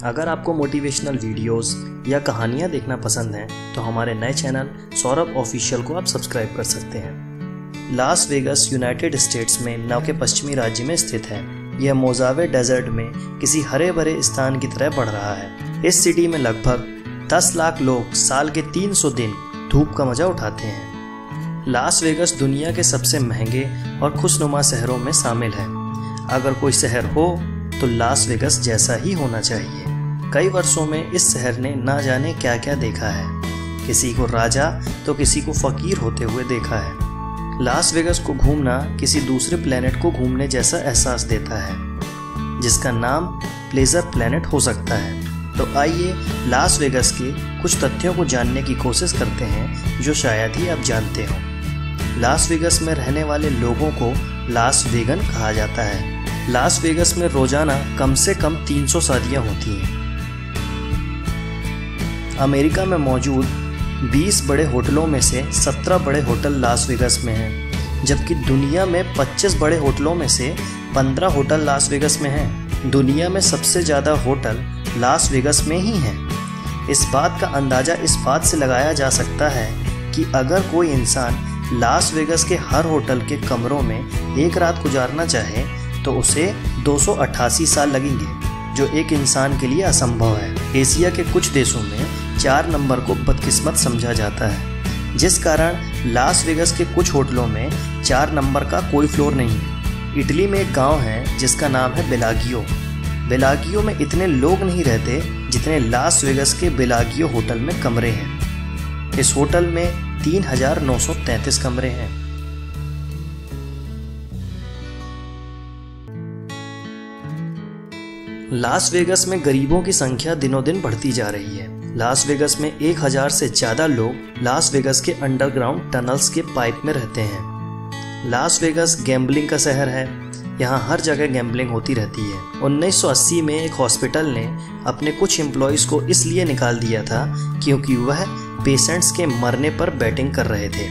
अगर आपको motivational videos या कहानियाँ देखना पसंद हैं तो हमारे नए चैनल सौरभ ऑफिशियल को आप सब्सक्राइब कर सकते हैं। लास वेगास यूनाइटेड स्टेट्स में नव के पश्चिमी राज्य में स्थित है। यह मोजावे डेजर्ट में किसी हरे भरे स्थान की तरह बढ़ रहा है। इस सिटी में लगभग 10 लाख लोग साल के 300 दिन धूप का मजा उठाते हैं। लास वेगास दुनिया के सबसे महंगे और खुशनुमा शहरों में शामिल है। अगर कोई शहर हो तो लास वेगास जैसा ही होना चाहिए। कई वर्षों में इस शहर ने ना जाने क्या क्या देखा है। किसी को राजा तो किसी को फकीर होते हुए देखा है। लास वेगास को घूमना किसी दूसरे प्लेनेट को घूमने जैसा एहसास देता है, जिसका नाम प्लेजर प्लेनेट हो सकता है। तो आइए लास वेगास के कुछ तथ्यों को जानने की कोशिश करते हैं जो शायद ही आप जानते हो। लास वेगास में रहने वाले लोगों को लास वेगन कहा जाता है। लास वेगास में रोजाना कम से कम 300 शादियां होती हैं। अमेरिका में मौजूद 20 बड़े होटलों में से 17 बड़े होटल लास वेगास में हैं, जबकि दुनिया में 25 बड़े होटलों में से 15 होटल लास वेगास में हैं। दुनिया में सबसे ज़्यादा होटल लास वेगास में ही हैं। इस बात का अंदाज़ा इस बात से लगाया जा सकता है कि अगर कोई इंसान लास वेगास के हर होटल के कमरों में एक रात गुजारना चाहे तो उसे 288 साल लगेंगे, जो एक इंसान के लिए असंभव है। एशिया के कुछ देशों में 4 नंबर को बदकिस्मत समझा जाता है, जिस कारण लास वेगास के कुछ होटलों में 4 नंबर का कोई फ्लोर नहीं है। इटली में एक गांव है जिसका नाम है बेलागियो। बेलागियो में इतने लोग नहीं रहते जितने लास वेगास के बेलागियो होटल में कमरे हैं। इस होटल में 3933 कमरे हैं। लास वेगास में गरीबों की संख्या दिनों दिन बढ़ती जा रही है। लास वेगास में 1000 से ज़्यादा लोग लास वेगास के अंडरग्राउंड टनल्स के पाइप में रहते हैं। लास वेगास गैम्बलिंग का शहर है। यहाँ हर जगह गैम्बलिंग होती रहती है। 1980 में एक हॉस्पिटल ने अपने कुछ एम्प्लॉयज़ को इसलिए निकाल दिया था क्योंकि वह पेशेंट्स के मरने पर बैटिंग कर रहे थे।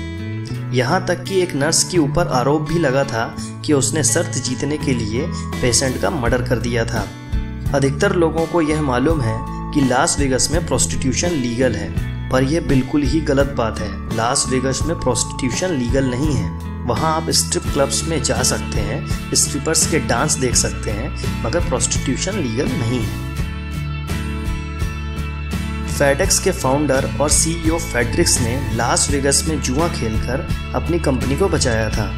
यहाँ तक कि एक नर्स के ऊपर आरोप भी लगा था कि उसने शर्त जीतने के लिए पेशेंट का मर्डर कर दिया था। अधिकतर लोगों को यह मालूम है कि लास वेगास में प्रोस्टिट्यूशन लीगल है, पर यह बिल्कुल ही गलत बात है। लास वेगास में प्रोस्टिट्यूशन लीगल नहीं है। वहाँ आप स्ट्रिप क्लब्स में जा सकते हैं, स्ट्रिपर्स के डांस देख सकते हैं, मगर प्रोस्टिट्यूशन लीगल नहीं है। फेडेक्स के फाउंडर और सीईओ फेडरिक्स ने लास वेगास में जुआ खेलकर अपनी कंपनी को बचाया था।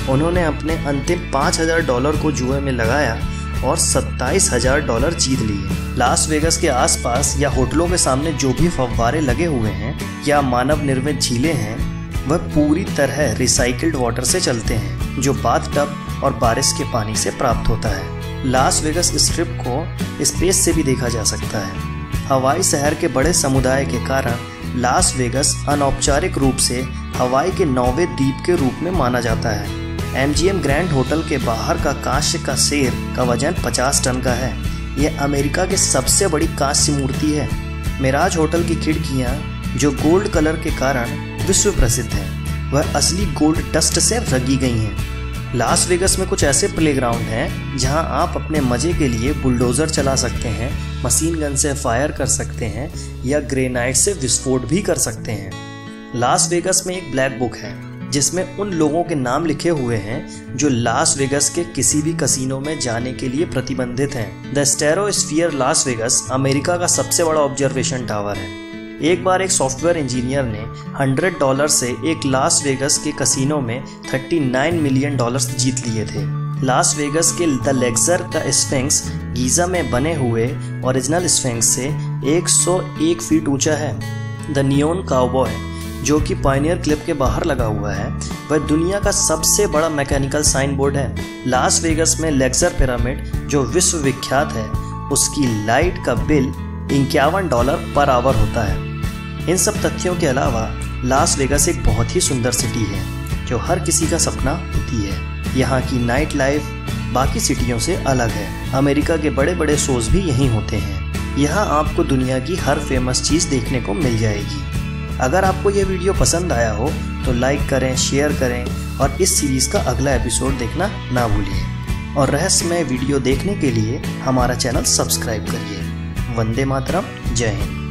उन्होंने अपने अंतिम $5000 को जुए में लगाया और $27,000 जीत लिए। लास वेगास के आसपास या होटलों के सामने जो भी फव्वारे लगे हुए हैं या मानव निर्मित झीलें हैं, वह पूरी तरह रिसाइकिल्ड वाटर से चलते हैं, जो बाथटब और बारिश के पानी से प्राप्त होता है। लास वेगास स्ट्रिप को स्पेस से भी देखा जा सकता है। हवाई शहर के बड़े समुदाय के कारण लास वेगास अनौपचारिक रूप से हवाई के 9वें द्वीप के रूप में माना जाता है। MGM ग्रैंड होटल के बाहर का कांस्य का शेर का वजन 50 टन का है। यह अमेरिका की सबसे बड़ी कांस्य मूर्ति है। मिराज होटल की खिड़कियां, जो गोल्ड कलर के कारण विश्व प्रसिद्ध है, वह असली गोल्ड डस्ट से रंगी गई हैं। लास वेगास में कुछ ऐसे प्लेग्राउंड हैं जहां आप अपने मजे के लिए बुलडोजर चला सकते हैं, मशीन गन से फायर कर सकते हैं या ग्रेनाइट से विस्फोट भी कर सकते हैं। लास वेगास में एक ब्लैक बुक है जिसमें उन लोगों के नाम लिखे हुए हैं जो लास वेगास के किसी भी कसिनो में जाने के लिए प्रतिबंधित हैं। द स्टेरोस्फीयर लास वेगास अमेरिका का सबसे बड़ा ऑब्जर्वेशन टावर है। एक बार एक सॉफ्टवेयर इंजीनियर ने $100 से एक लास वेगास के कसिनो में $39 मिलियन जीत लिए थे। लास वेगास के द लेक्सर का स्फिंक्स गीजा में बने हुए ओरिजिनल स्फिंक्स से 101 फीट ऊंचा है। द नियोन काउबॉय, जो कि पायनियर क्लिफ के बाहर लगा हुआ है, वह दुनिया का सबसे बड़ा मैकेनिकल साइन बोर्ड है। लास वेगास में लेक्सर पिरामिड, जो विश्व विख्यात है, उसकी लाइट का बिल $51 पर आवर होता है। इन सब तथ्यों के अलावा लास वेगास एक बहुत ही सुंदर सिटी है जो हर किसी का सपना होती है। यहाँ की नाइट लाइफ बाकी सिटियों से अलग है। अमेरिका के बड़े बड़े शोज भी यहीं होते हैं। यहाँ आपको दुनिया की हर फेमस चीज़ देखने को मिल जाएगी। अगर आपको यह वीडियो पसंद आया हो तो लाइक करें, शेयर करें और इस सीरीज़ का अगला एपिसोड देखना ना भूलिए। और रहस्यमय वीडियो देखने के लिए हमारा चैनल सब्सक्राइब करिए। वंदे मातरम। जय हिंद।